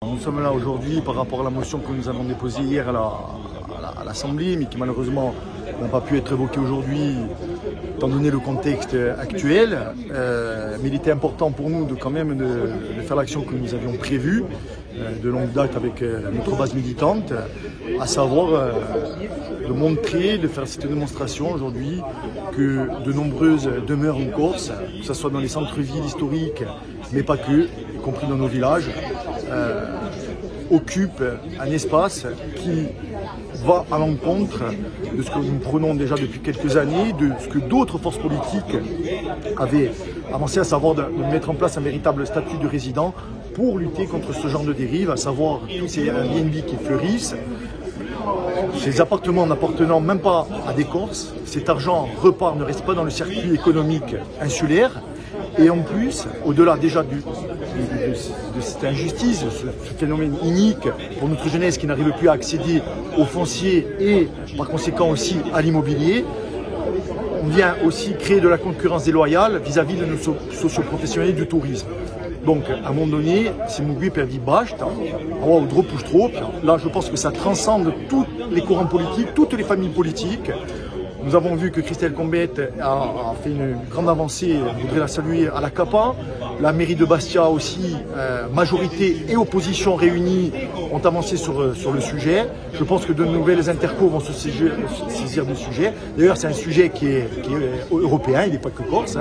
Nous sommes là aujourd'hui par rapport à la motion que nous avons déposée hier à l'Assemblée, mais qui malheureusement n'a pas pu être évoquée aujourd'hui, étant donné le contexte actuel. Mais il était important pour nous de faire l'action que nous avions prévue de longue date avec notre base militante, à savoir de montrer, de faire cette démonstration aujourd'hui que de nombreuses demeures en Corse, que ce soit dans les centres-villes historiques, mais pas que, y compris dans nos villages, occupe un espace qui va à l'encontre de ce que nous prenons déjà depuis quelques années, de ce que d'autres forces politiques avaient avancé, à savoir de mettre en place un véritable statut de résident pour lutter contre ce genre de dérive, à savoir tous ces Airbnb qui fleurissent, ces appartements n'appartenant même pas à des Corses. Cet argent repart, ne reste pas dans le circuit économique insulaire. Et en plus, au-delà déjà de cette injustice, ce phénomène inique pour notre jeunesse qui n'arrive plus à accéder au foncier et par conséquent aussi à l'immobilier, on vient aussi créer de la concurrence déloyale vis-à-vis de nos socioprofessionnels du tourisme. Donc, à un moment donné, c'est Mougui perdu Bacht, ou Dropustrop. Là, je pense que ça transcende tous les courants politiques, toutes les familles politiques. Nous avons vu que Christelle Combette a fait une grande avancée, je voudrais la saluer, à la CAPA. La mairie de Bastia aussi, majorité et opposition réunies, ont avancé sur le sujet. Je pense que de nouvelles intercos vont se saisir du sujet. D'ailleurs, c'est un sujet qui est européen, il n'est pas que corse.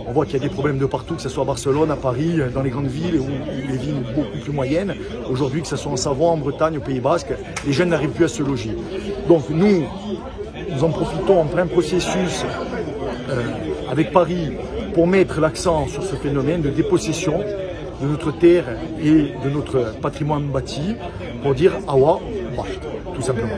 On voit qu'il y a des problèmes de partout, que ce soit à Barcelone, à Paris, dans les grandes villes ou les villes beaucoup plus moyennes. Aujourd'hui, que ce soit en Savoie, en Bretagne, au Pays Basque, les jeunes n'arrivent plus à se loger. Donc nous en profitons en plein processus avec Paris pour mettre l'accent sur ce phénomène de dépossession de notre terre et de notre patrimoine bâti, pour dire Awa, tout simplement.